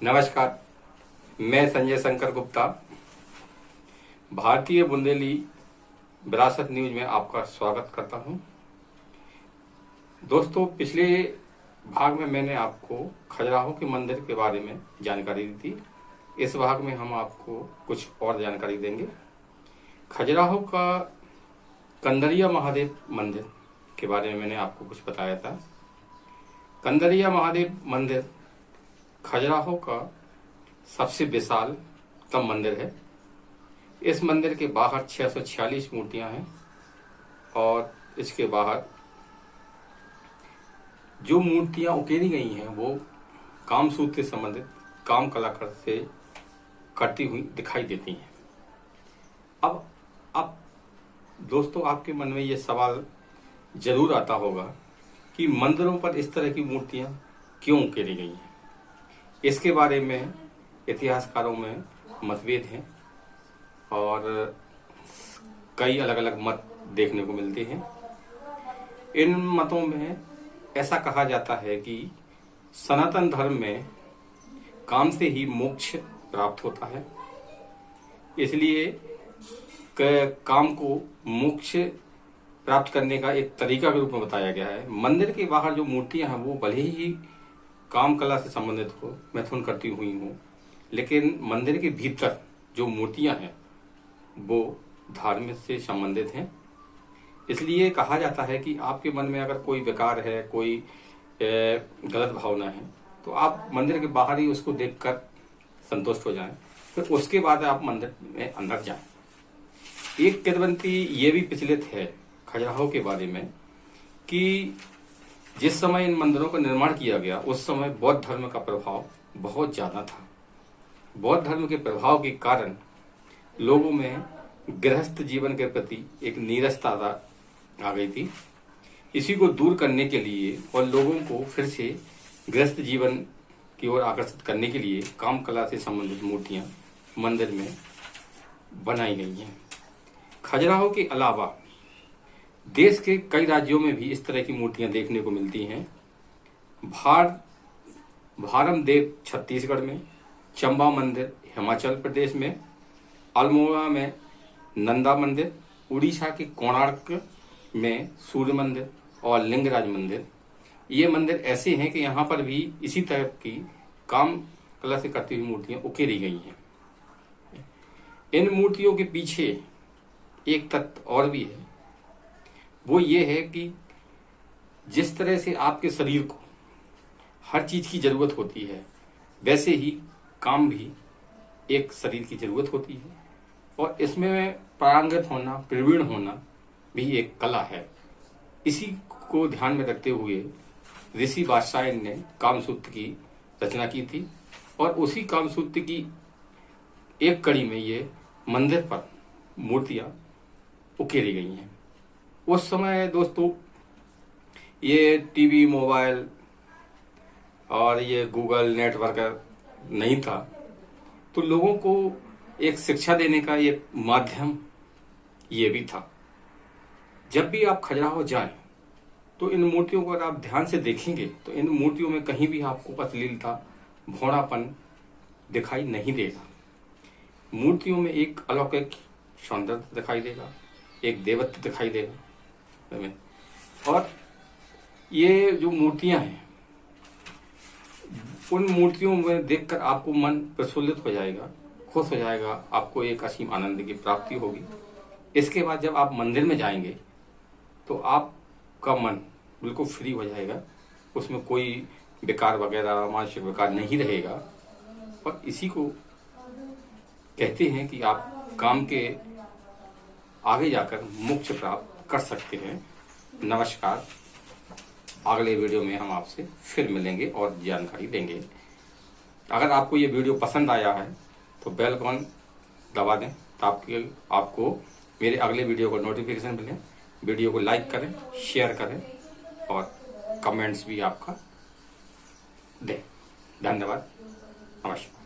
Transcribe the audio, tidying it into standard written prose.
नमस्कार, मैं संजय शंकर गुप्ता भारतीय बुंदेली विरासत न्यूज में आपका स्वागत करता हूं। दोस्तों, पिछले भाग में मैंने आपको खजुराहो के मंदिर के बारे में जानकारी दी थी। इस भाग में हम आपको कुछ और जानकारी देंगे। खजुराहो का कंदरिया महादेव मंदिर के बारे में मैंने आपको कुछ बताया था। कंदरिया महादेव मंदिर खजुराहो का सबसे विशालतम मंदिर है। इस मंदिर के बाहर 646 मूर्तियां हैं और इसके बाहर जो मूर्तियां उकेरी गई हैं वो कामसूत्र से संबंधित काम कलाकार से करती हुई दिखाई देती हैं। अब दोस्तों, आपके मन में ये सवाल जरूर आता होगा कि मंदिरों पर इस तरह की मूर्तियां क्यों उकेरी गई हैं। इसके बारे में इतिहासकारों में मतभेद हैं और कई अलग अलग मत देखने को मिलते हैं। इन मतों में ऐसा कहा जाता है कि सनातन धर्म में काम से ही मोक्ष प्राप्त होता है, इसलिए काम को मोक्ष प्राप्त करने का एक तरीका के रूप में बताया गया है। मंदिर के बाहर जो मूर्तियां हैं वो भले ही काम कला से संबंधित हो, मैथुन करती हुई हो, लेकिन मंदिर के भीतर जो मूर्तियां हैं वो धार्मिक से संबंधित हैं। इसलिए कहा जाता है कि आपके मन में अगर कोई विकार है, कोई गलत भावना है, तो आप मंदिर के बाहर ही उसको देखकर संतुष्ट हो जाएं, फिर उसके बाद आप मंदिर में अंदर जाएं। एक किंवदंती ये भी प्रचलित है खजुराहो के बारे में कि जिस समय इन मंदिरों का निर्माण किया गया उस समय बौद्ध धर्म का प्रभाव बहुत ज्यादा था। बौद्ध धर्म के प्रभाव के कारण लोगों में गृहस्थ जीवन के प्रति एक नीरसता आ गई थी। इसी को दूर करने के लिए और लोगों को फिर से गृहस्थ जीवन की ओर आकर्षित करने के लिए काम कला से संबंधित मूर्तियां मंदिर में बनाई गई हैं। खजुराहो के अलावा देश के कई राज्यों में भी इस तरह की मूर्तियां देखने को मिलती हैं। भारमदेव छत्तीसगढ़ में, चंबा मंदिर हिमाचल प्रदेश में, अल्मोड़ा में नंदा मंदिर, उड़ीसा के कोणार्क में सूर्य मंदिर और लिंगराज मंदिर, ये मंदिर ऐसे हैं कि यहाँ पर भी इसी तरह की काम कला से करती हुई मूर्तियां उकेरी गई हैं। इन मूर्तियों के पीछे एक तत्व और भी है, वो ये है कि जिस तरह से आपके शरीर को हर चीज की जरूरत होती है, वैसे ही काम भी एक शरीर की जरूरत होती है और इसमें पारंगत होना, प्रवीण होना भी एक कला है। इसी को ध्यान में रखते हुए ऋषि वात्स्यायन ने कामसूत्र की रचना की थी और उसी कामसूत्र की एक कड़ी में ये मंदिर पर मूर्तियां उकेरी गई हैं। उस समय दोस्तों ये टीवी, मोबाइल और ये गूगल नेटवर्क नहीं था, तो लोगों को एक शिक्षा देने का ये माध्यम ये भी था। जब भी आप खजुराहो जाएं तो इन मूर्तियों को अगर आप ध्यान से देखेंगे तो इन मूर्तियों में कहीं भी आपको अश्लीलता, भोड़ापन दिखाई नहीं देगा। मूर्तियों में एक अलौकिक सौंदर्य दिखाई देगा, एक देवत्व दिखाई देगा। और ये जो मूर्तियां हैं उन मूर्तियों में देखकर आपको मन प्रफुल्लित हो जाएगा, खुश हो जाएगा, आपको एक असीम आनंद की प्राप्ति होगी। इसके बाद जब आप मंदिर में जाएंगे तो आपका मन बिल्कुल फ्री हो जाएगा, उसमें कोई विकार वगैरह, मानसिक विकार नहीं रहेगा। और इसी को कहते हैं कि आप काम के आगे जाकर मोक्ष प्राप्त कर सकते हैं। नमस्कार, अगले वीडियो में हम आपसे फिर मिलेंगे और जानकारी देंगे। अगर आपको ये वीडियो पसंद आया है तो बेल आइकन दबा दें ताकि आपको मेरे अगले वीडियो का नोटिफिकेशन मिले। वीडियो को लाइक करें, शेयर करें और कमेंट्स भी आपका दें। धन्यवाद, नमस्कार।